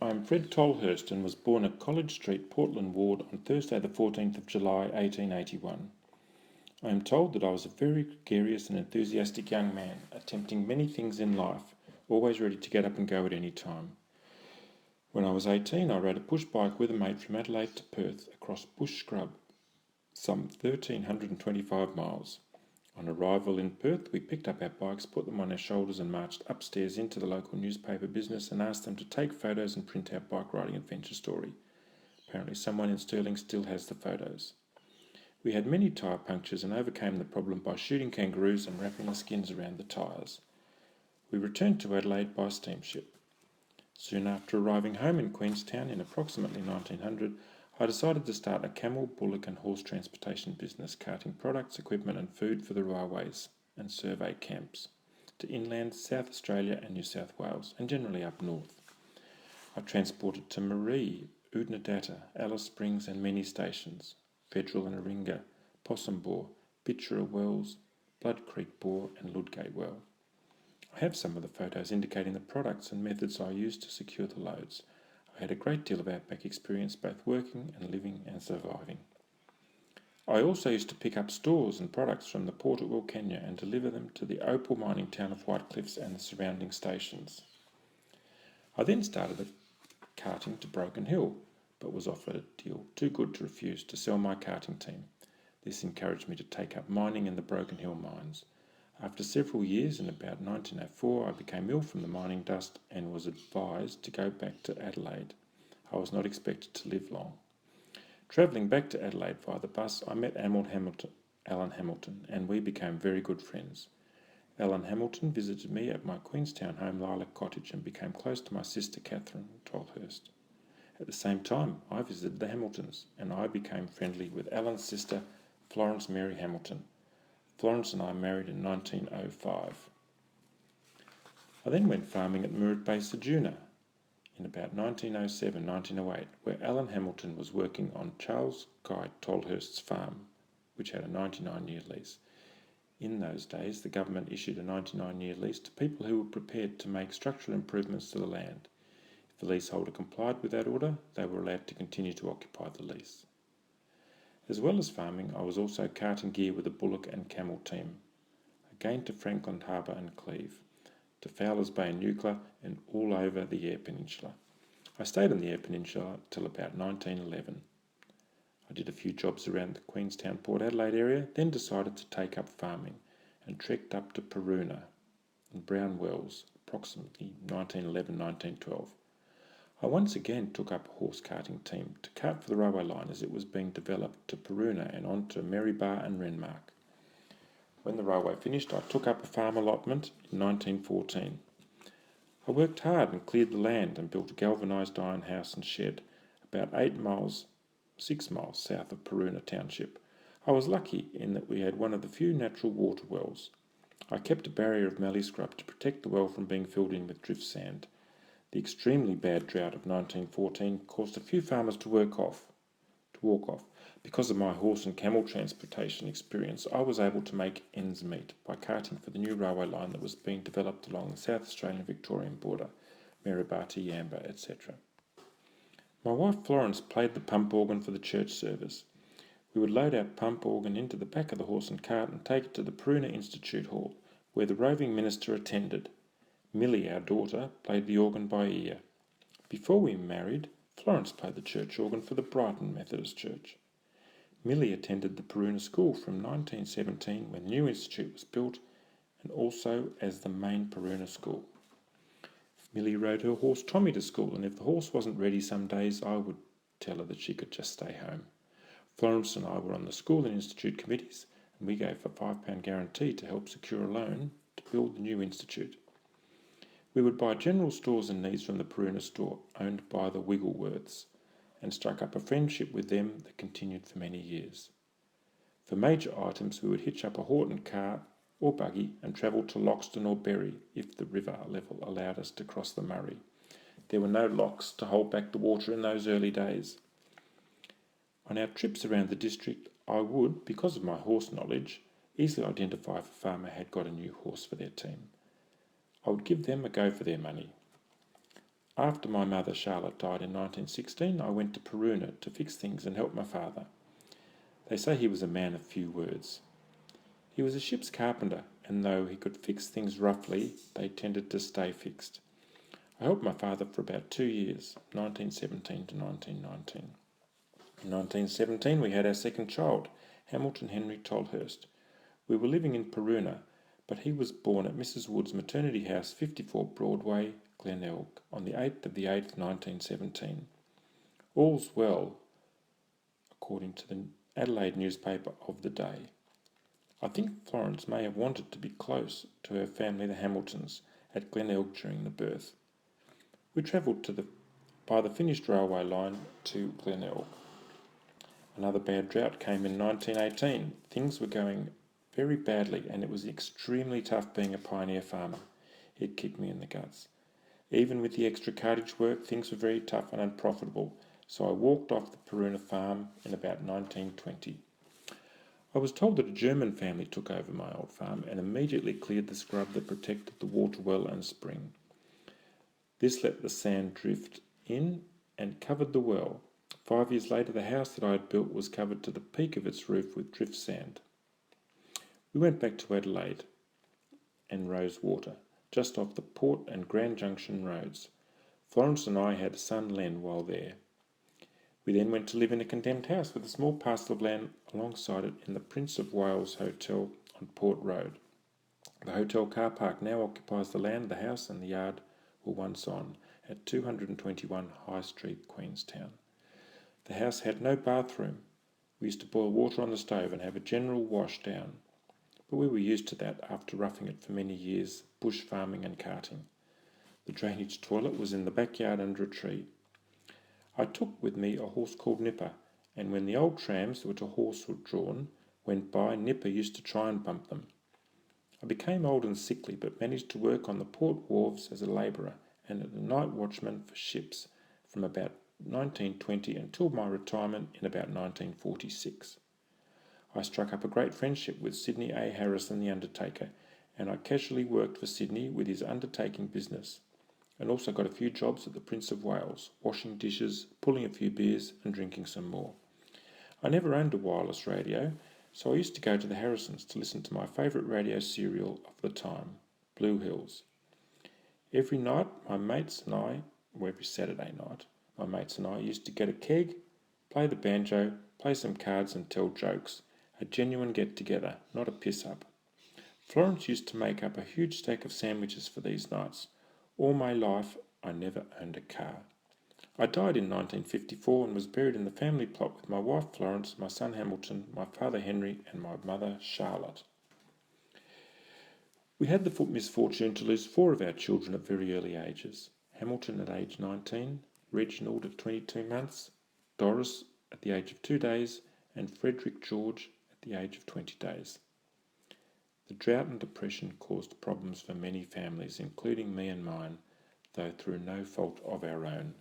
I am Fred Tolhursts and was born at College Street, Portland Ward on Thursday the 14th of July 1881. I am told that I was a very gregarious and enthusiastic young man, attempting many things in life, always ready to get up and go at any time. When I was 18, I rode a push bike with a mate from Adelaide to Perth across bush scrub, some 1,325 miles. On arrival in Perth, we picked up our bikes, put them on our shoulders and marched upstairs into the local newspaper business and asked them to take photos and print our bike riding adventure story. Apparently someone in Stirling still has the photos. We had many tyre punctures and overcame the problem by shooting kangaroos and wrapping the skins around the tyres. We returned to Adelaide by steamship. Soon after arriving home in Queenstown in approximately 1900, I decided to start a camel, bullock and horse transportation business, carting products, equipment and food for the railways and survey camps to inland South Australia and New South Wales, and generally up north. I transported to Maree, Oodnadatta, Alice Springs and many stations, Federal and Aringa, Possum Bore, Bitchera Wells, Blood Creek Bore and Ludgate Well. I have some of the photos indicating the products and methods I used to secure the loads. I had a great deal of outback experience both working and living and surviving. I also used to pick up stores and products from the port at Wilcannia and deliver them to the opal mining town of Whitecliffs and the surrounding stations. I then started carting to Broken Hill, but was offered a deal too good to refuse to sell my carting team. This encouraged me to take up mining in the Broken Hill mines. After several years, in about 1904, I became ill from the mining dust and was advised to go back to Adelaide. I was not expected to live long. Travelling back to Adelaide via the bus, I met Alan Hamilton, and we became very good friends. Alan Hamilton visited me at my Queenstown home, Lilac Cottage, and became close to my sister Catherine Tolhurst. At the same time, I visited the Hamiltons, and I became friendly with Alan's sister, Florence Mary Hamilton. Florence and I married in 1905. I then went farming at Murritt Bay, Ceduna in about 1907-1908, where Alan Hamilton was working on Charles Guy Tolhurst's farm, which had a 99-year lease. In those days, the government issued a 99-year lease to people who were prepared to make structural improvements to the land. If the leaseholder complied with that order, they were allowed to continue to occupy the lease. As well as farming, I was also carting gear with a bullock and camel team, again to Franklin Harbour and Cleve, to Fowler's Bay and Eucla, and all over the Eyre Peninsula. I stayed on the Eyre Peninsula till about 1911. I did a few jobs around the Queenstown Port Adelaide area, then decided to take up farming and trekked up to Peruna and Brown Wells, approximately 1911-1912. I once again took up a horse carting team to cart for the railway line as it was being developed to Peruna and on to Marybar and Renmark. When the railway finished, I took up a farm allotment in 1914. I worked hard and cleared the land and built a galvanised iron house and shed about 6 miles south of Peruna Township. I was lucky in that we had one of the few natural water wells. I kept a barrier of mallee scrub to protect the well from being filled in with drift sand. The extremely bad drought of 1914 caused a few farmers to walk off. Because of my horse and camel transportation experience, I was able to make ends meet by carting for the new railway line that was being developed along the South Australian-Victorian border, Maryborough to Yamba, etc. My wife Florence played the pump organ for the church service. We would load our pump organ into the back of the horse and cart and take it to the Peruna Institute Hall, where the roving minister attended. Millie, our daughter, played the organ by ear. Before we married, Florence played the church organ for the Brighton Methodist Church. Millie attended the Peruna School from 1917 when the new institute was built, and also as the main Peruna school. Millie rode her horse Tommy to school, and if the horse wasn't ready some days, I would tell her that she could just stay home. Florence and I were on the school and institute committees, and we gave a £5 guarantee to help secure a loan to build the new institute. We would buy general stores and needs from the Peruna store, owned by the Wiggleworths, and struck up a friendship with them that continued for many years. For major items, we would hitch up a Horton car or buggy and travel to Loxton or Berry if the river level allowed us to cross the Murray. There were no locks to hold back the water in those early days. On our trips around the district, I would, because of my horse knowledge, easily identify if a farmer had got a new horse for their team. I would give them a go for their money. After my mother Charlotte died in 1916, I went to Peruna to fix things and help my father. They say he was a man of few words. He was a ship's carpenter, and though he could fix things roughly, they tended to stay fixed. I helped my father for about 2 years, 1917 to 1919. In 1917 we had our second child, Hamilton Henry Tolhurst. We were living in Peruna, but he was born at Mrs. Wood's maternity house, 54 Broadway, Glenelg, on the 8th of the 8th, 1917. All's well, according to the Adelaide newspaper of the day. I think Florence may have wanted to be close to her family, the Hamiltons, at Glenelg during the birth. We travelled by the finished railway line to Glenelg. Another bad drought came in 1918. Things were going very badly, and it was extremely tough being a pioneer farmer. It kicked me in the guts. Even with the extra cartage work, things were very tough and unprofitable, so I walked off the Peruna farm in about 1920. I was told that a German family took over my old farm and immediately cleared the scrub that protected the water well and spring. This let the sand drift in and covered the well. 5 years later, the house that I had built was covered to the peak of its roof with drift sand. We went back to Adelaide and Rosewater, just off the Port and Grand Junction roads. Florence and I had a son Len while there. We then went to live in a condemned house with a small parcel of land alongside it in the Prince of Wales Hotel on Port Road. The hotel car park now occupies the land the house and the yard were once on at 221 High Street, Queenstown. The house had no bathroom. We used to boil water on the stove and have a general wash down, but we were used to that after roughing it for many years, bush farming and carting. The drainage toilet was in the backyard under a tree. I took with me a horse called Nipper, and when the old trams to which a horse was drawn went by, Nipper used to try and bump them. I became old and sickly, but managed to work on the port wharves as a labourer and as a night watchman for ships from about 1920 until my retirement in about 1946. I struck up a great friendship with Sidney A. Harrison, the undertaker, and I casually worked for Sidney with his undertaking business, and also got a few jobs at the Prince of Wales, washing dishes, pulling a few beers, and drinking some more. I never owned a wireless radio, so I used to go to the Harrisons to listen to my favourite radio serial of the time, Blue Hills. Every night, every Saturday night, my mates and I used to get a keg, play the banjo, play some cards and tell jokes. A genuine get-together, not a piss-up. Florence used to make up a huge stack of sandwiches for these nights. All my life, I never owned a car. I died in 1954 and was buried in the family plot with my wife Florence, my son Hamilton, my father Henry, and my mother Charlotte. We had the misfortune to lose 4 of our children at very early ages. Hamilton at age 19, Reginald at 22 months, Doris at the age of 2 days, and Frederick George at the age of 20 days. The drought and depression caused problems for many families, including me and mine, though through no fault of our own.